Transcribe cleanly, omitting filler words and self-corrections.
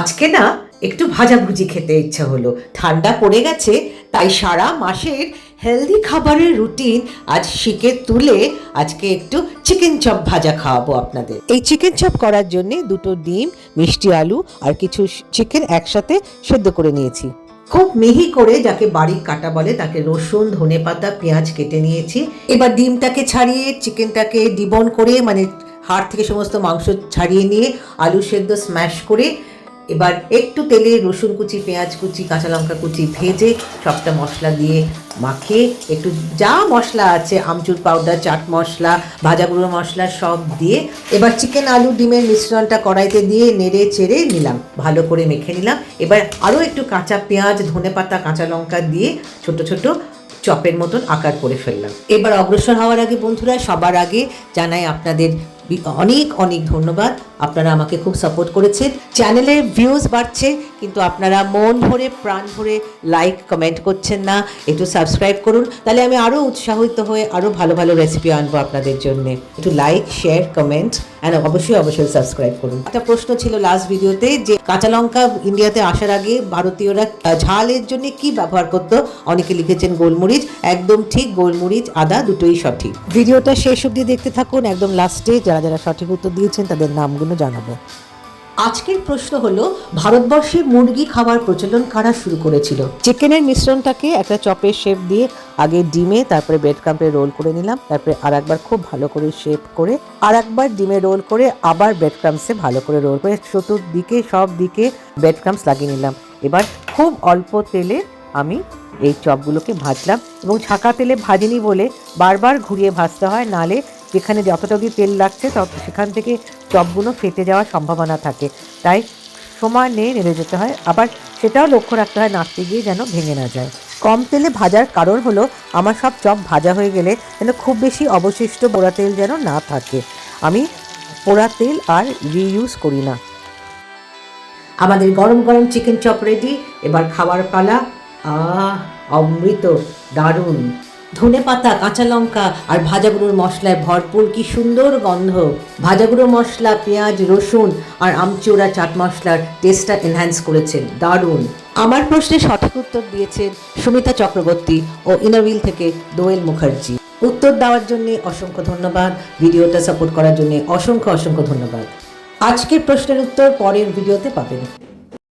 আজকে না একটু ভাজাভুজি খেতে ইচ্ছা হলো। ঠান্ডা পড়ে গেছে, তাই সারা মাসের হেলদি খাবারের রুটিন আজ শিখে তুলে আজকে একটু চিকেন চপ ভাজা খাওয়াবো আপনাদের। এই চিকেন চপ করার জন্য দুটো ডিম, মিষ্টি আলু আর কিছু চিকেন একসাথে সেদ্ধ করে নিয়েছি। খুব মিহি করে, যাকে বারিক কাটা বলে, তাকে রসুন, ধনেপাতা, পেঁয়াজ কেটে নিয়েছি। এবার ডিমটাকে ছাড়িয়ে চিকেনটাকে ডিবন করে, মানে হাড় থেকে সমস্ত মাংস ছাড়িয়ে নিয়ে আলু সেদ্ধ স্ম্যাশ করে এবার একটু তেলে রসুন কুচি, পেঁয়াজ কুচি, কাঁচা লঙ্কা কুচি ভেজে সবটা মশলা দিয়ে মাখিয়ে একটু যা মশলা আছে, আমচুর পাউডার, চাট মশলা, ভাজা গুঁড়ো মশলা সব দিয়ে এবার চিকেন আলু ডিমের মিশ্রণটা কড়াইতে দিয়ে নেড়ে চেড়ে নিলাম, ভালো করে মেখে নিলাম। এবার আরও একটু কাঁচা পেঁয়াজ, ধনেপাতা, কাঁচা লঙ্কা দিয়ে ছোট ছোট চপের মতন আকার করে ফেললাম। এবার অগ্রসর হওয়ার আগে বন্ধুরা, সবার আগে জানাই আপনাদের অনেক অনেক ধন্যবাদ। আপনারা আমাকে খুব সাপোর্ট করেছেন, চ্যানেলের ভিউজ বাড়ছে, কিন্তু আপনারা মন ভরে প্রাণ ভরে লাইক কমেন্ট করছেন না। একটু সাবস্ক্রাইব করুন, তাহলে আমি আরও উৎসাহিত হয়ে আরও ভালো ভালো রেসিপি আনবো আপনাদের জন্য। একটু লাইক, শেয়ার, কমেন্ট অ্যান্ড অবশ্যই সাবস্ক্রাইব করুন। একটা প্রশ্ন ছিল লাস্ট ভিডিওতে যে কাঁচা লঙ্কা ইন্ডিয়াতে আসার আগে ভারতীয়রা ঝালের জন্য কি ব্যবহার করতো। অনেকে লিখেছেন গোলমরিচ। একদম ঠিক, গোলমরিচ, আদা দুটোই সঠিক। ভিডিওটা শেষ অবধি দেখতে থাকুন, একদম লাস্টে যারা যারা সঠিক উত্তর দিয়েছেন তাদের নামগুলো জানাবো। আজকের প্রশ্ন হলো, ভারতবর্ষে মুরগি খাওয়ার প্রচলন কারা শুরু করেছিল? চিকেনের মিশ্রণটাকে একটা চপের শেপ দিয়ে আগে ডিমে, তারপরে ব্রেড ক্রাম্পে রোল করে নিলাম, তারপরে আর একবার খুব ভালো করে শেপ করে আর একবার ডিমে রোল করে আবার ব্রেড ক্রাম্পসে ভালো করে রোল করে চতুর্দিকে সব দিকে ব্রেড ক্রাম্পস লাগিয়ে নিলাম। এবার খুব অল্প তেলে আমি এই চপগুলোকে ভাজলাম, এবং ছাঁকা তেলে ভাজিনি বলে বারবার ঘুরিয়ে ভাজতে হয়, নালে যেখানে যতটা অবধি তেল লাগছে সেখান থেকে চপগুলো ফেটে যাওয়ার সম্ভাবনা থাকে, তাই সমানে নেড়ে যেতে হয়। আবার সেটাও লক্ষ্য রাখতে হয় নাড়তে গিয়ে যেন ভেঙে না যায়। কম তেলে ভাজার কারণ হলো, আমার সব চপ ভাজা হয়ে গেলে যেন খুব বেশি অবশিষ্ট পোড়া তেল যেন না থাকে। আমি পোড়া তেল আর রিইউজ করি না। আমাদের গরম গরম চিকেন চপ রেডি, এবার খাওয়ার পালা। অমৃত, দারুণ। ধনেপাতা, কাঁচা লঙ্কা আর ভাজা গুঁড়োর মশলায় ভরপুর, কি সুন্দর গন্ধ। ভাজা গুঁড়ো মশলা, পেঁয়াজ, রসুন আর আমচুরা চাট মশলার টেস্টটা এনহ্যান্স করেছেন, দারুণ। আমার প্রশ্নে সঠিক উত্তর দিয়েছেন সুমিতা চক্রবর্তী ও ইনারভিল থেকে দোয়েল মুখার্জি। উত্তর দেওয়ার জন্য অসংখ্য ধন্যবাদ, ভিডিওটা সাপোর্ট করার জন্য অসংখ্য ধন্যবাদ। আজকের প্রশ্নের উত্তর পরের ভিডিওতে পাবেন।